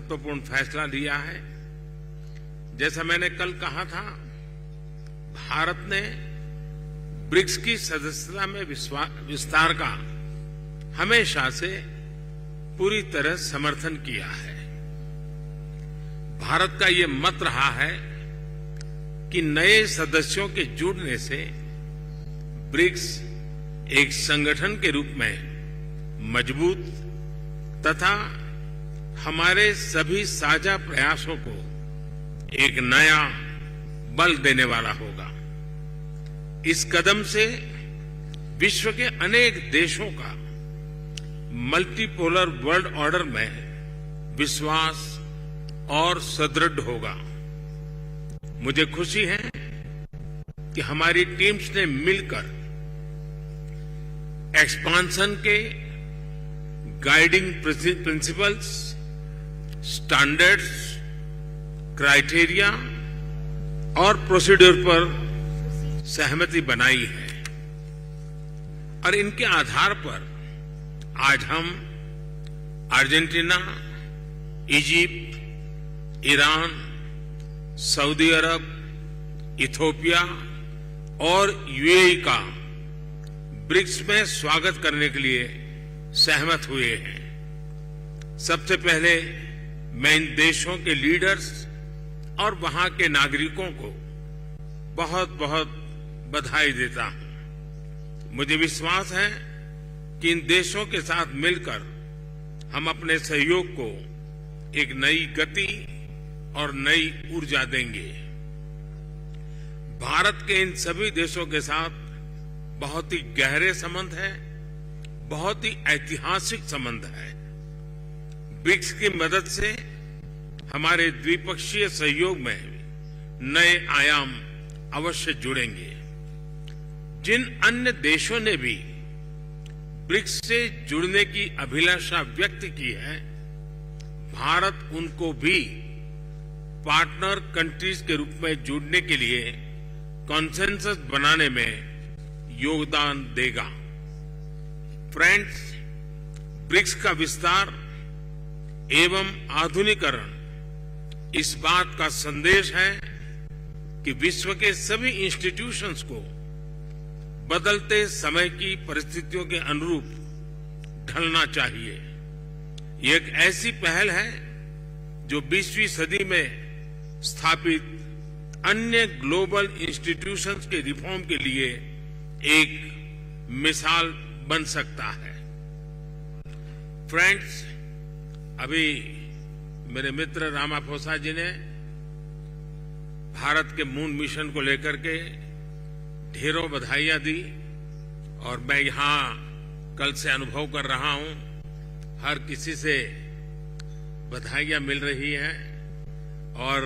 महत्वपूर्ण फैसला लिया है। जैसा मैंने कल कहा था, भारत ने ब्रिक्स की सदस्यता में विस्तार का हमेशा से पूरी तरह समर्थन किया है। भारत का ये मत रहा है कि नए सदस्यों के जुड़ने से ब्रिक्स एक संगठन के रूप में मजबूत तथा हमारे सभी साझा प्रयासों को एक नया बल देने वाला होगा। इस कदम से विश्व के अनेक देशों का मल्टीपोलर वर्ल्ड ऑर्डर में विश्वास और सुदृढ़ होगा। मुझे खुशी है कि हमारी टीम्स ने मिलकर एक्सपांशन के गाइडिंग प्रिंसिपल्स, स्टैंडर्ड्स, क्राइटेरिया और प्रोसीड्यूर पर सहमति बनाई है और इनके आधार पर आज हम अर्जेंटीना, इजिप्ट, ईरान, सऊदी अरब, इथियोपिया और यूएई का ब्रिक्स में स्वागत करने के लिए सहमत हुए हैं। सबसे पहले मैं इन देशों के लीडर्स और वहां के नागरिकों को बहुत बहुत बधाई देता हूं। मुझे विश्वास है कि इन देशों के साथ मिलकर हम अपने सहयोग को एक नई गति और नई ऊर्जा देंगे। भारत के इन सभी देशों के साथ बहुत ही गहरे संबंध है, बहुत ही ऐतिहासिक संबंध है। ब्रिक्स की मदद से हमारे द्विपक्षीय सहयोग में नए आयाम अवश्य जुड़ेंगे। जिन अन्य देशों ने भी ब्रिक्स से जुड़ने की अभिलाषा व्यक्त की है, भारत उनको भी पार्टनर कंट्रीज के रूप में जुड़ने के लिए कॉन्सेंसस बनाने में योगदान देगा। फ्रेंड्स, ब्रिक्स का विस्तार एवं आधुनिकीकरण इस बात का संदेश है कि विश्व के सभी इंस्टीट्यूशंस को बदलते समय की परिस्थितियों के अनुरूप ढलना चाहिए। ये एक ऐसी पहल है जो 20वीं सदी में स्थापित अन्य ग्लोबल इंस्टीट्यूशंस के रिफॉर्म के लिए एक मिसाल बन सकता है। फ्रेंड्स, अभी मेरे मित्र रामाफोसा जी ने भारत के मून मिशन को लेकर के ढेरों बधाइयां दी और मैं यहां कल से अनुभव कर रहा हूं, हर किसी से बधाइयां मिल रही हैं और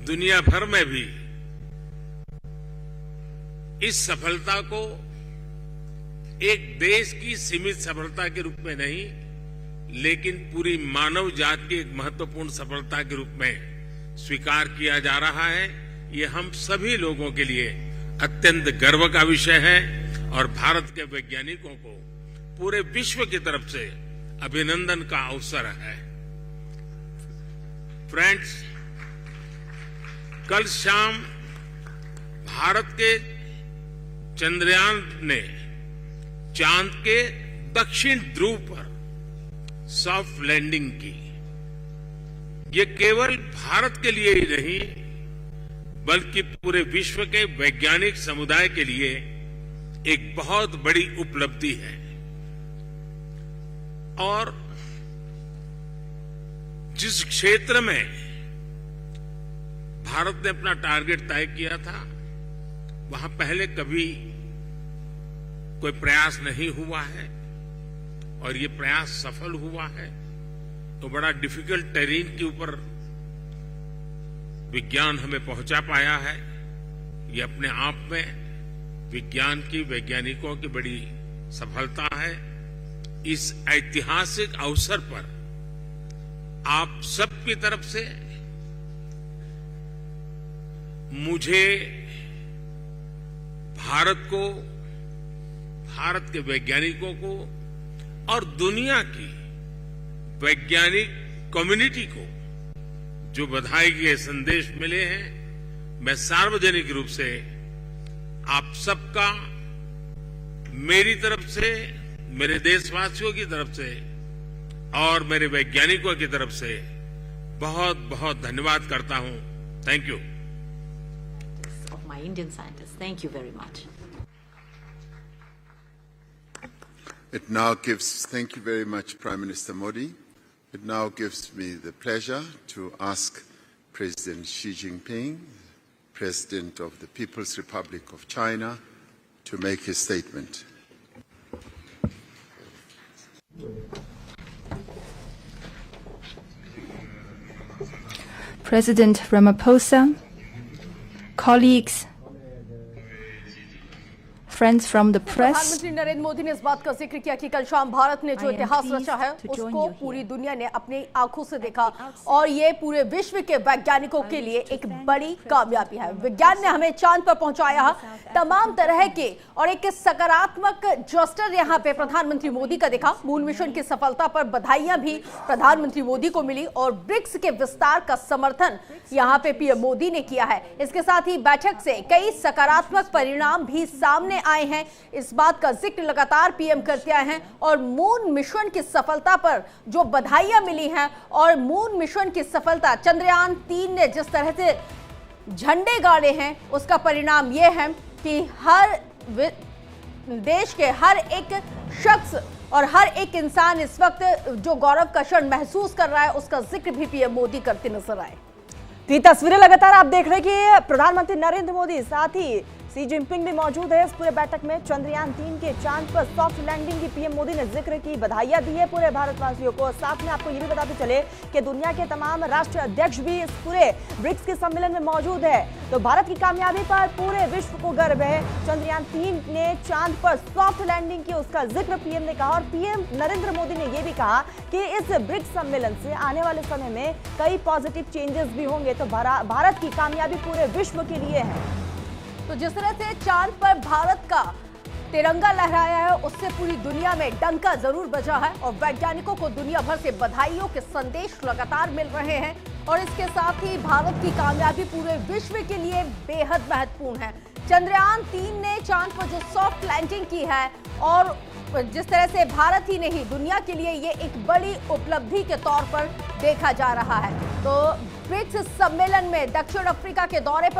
दुनिया भर में भी इस सफलता को एक देश की सीमित सफलता के रूप में नहीं, लेकिन पूरी मानव जाति की एक महत्वपूर्ण सफलता के रूप में स्वीकार किया जा रहा है। ये हम सभी लोगों के लिए अत्यंत गर्व का विषय है और भारत के वैज्ञानिकों को पूरे विश्व की तरफ से अभिनंदन का अवसर है। फ्रेंड्स, कल शाम भारत के चंद्रयान ने चांद के दक्षिण ध्रुव पर सॉफ्ट लैंडिंग की। ये केवल भारत के लिए ही नहीं, बल्कि पूरे विश्व के वैज्ञानिक समुदाय के लिए एक बहुत बड़ी उपलब्धि है। और जिस क्षेत्र में भारत ने अपना टारगेट तय किया था, वहां पहले कभी कोई प्रयास नहीं हुआ है और ये प्रयास सफल हुआ है। तो बड़ा डिफिकल्ट टेरेन के ऊपर विज्ञान हमें पहुंचा पाया है। ये अपने आप में विज्ञान की, वैज्ञानिकों की बड़ी सफलता है। इस ऐतिहासिक अवसर पर आप सबकी तरफ से मुझे भारत को, भारत के वैज्ञानिकों को और दुनिया की वैज्ञानिक कम्युनिटी को जो बधाई के संदेश मिले हैं, मैं सार्वजनिक रूप से आप सबका मेरी तरफ से, मेरे देशवासियों की तरफ से और मेरे वैज्ञानिकों की तरफ से बहुत बहुत धन्यवाद करता हूं। Thank you. Of my Indian scientists. Thank you very much. Thank you very much, Prime Minister Modi. It now gives me the pleasure to ask President Xi Jinping, President of the People's Republic of China, to make his statement. President Ramaphosa, colleagues, friends from the press. प्रधानमंत्री नरेंद्र मोदी ने इस बात का जिक्र किया कि कल शाम भारत ने जो इतिहास रचा है उसको पूरी दुनिया ने अपनी आंखों से देखा और ये पूरे विश्व के वैज्ञानिकों के लिए एक बड़ी कामयाबी है। विज्ञान ने हमें चांद पर पहुंचाया है। तमाम तरह के और एक सकारात्मक जस्टर यहाँ पे प्रधानमंत्री मोदी का देखा। मून मिशन की सफलता पर बधाइयां भी प्रधानमंत्री मोदी को मिली और ब्रिक्स के विस्तार का समर्थन यहाँ पे पीएम मोदी ने किया है। इसके साथ ही बैठक से कई सकारात्मक परिणाम भी सामने आए हैं। इस बात का जिक्र लगातार पीएम करते आए हैं और मून मिशन की सफलता पर जो बधाइयां मिली हैं और मून मिशन की सफलता, चंद्रयान 3 ने जिस तरह से झंडे गाड़े हैं उसका परिणाम यह है कि हर देश के हर एक शख्स और हर एक इंसान इस वक्त जो गौरव का क्षण महसूस कर रहा है उसका जिक्र भी पीएम मोदी करते नजर आए। तो ये तस्वीरें लगातार आप देख रहे हैं कि प्रधानमंत्री नरेंद्र मोदी साथ ही सी जिनपिंग भी मौजूद है इस पूरे बैठक में। चंद्रयान 3 के चांद पर सॉफ्ट लैंडिंग की पीएम मोदी ने जिक्र की, बधाइयां दी है पूरे भारतवासियों को। साथ में आपको ये भी बताते चले कि दुनिया के तमाम राष्ट्रीय अध्यक्ष भी इस पूरे ब्रिक्स के सम्मेलन में मौजूद है। तो भारत की कामयाबी पर पूरे विश्व को गर्व है। चंद्रयान 3 ने चांद पर सॉफ्ट लैंडिंग की, उसका जिक्र पीएम ने कहा और पीएम नरेंद्र मोदी ने यह भी कहा कि इस ब्रिक्स सम्मेलन से आने वाले समय में कई पॉजिटिव चेंजेस भी होंगे। तो भारत की कामयाबी पूरे विश्व के लिए है। तो जिस तरह से चांद पर भारत का तिरंगा लहराया है उससे पूरी दुनिया में डंका जरूर बजा है और वैज्ञानिकों को दुनिया भर से बधाइयों के संदेश लगातार मिल रहे हैं और इसके साथ ही भारत की कामयाबी पूरे विश्व के लिए बेहद महत्वपूर्ण है। चंद्रयान 3 ने चांद पर जो सॉफ्ट लैंडिंग की है और जिस तरह से भारत ही नहीं दुनिया के लिए ये एक बड़ी उपलब्धि के तौर पर देखा जा रहा है। तो ब्रिक्स सम्मेलन में दक्षिण अफ्रीका के दौरे पर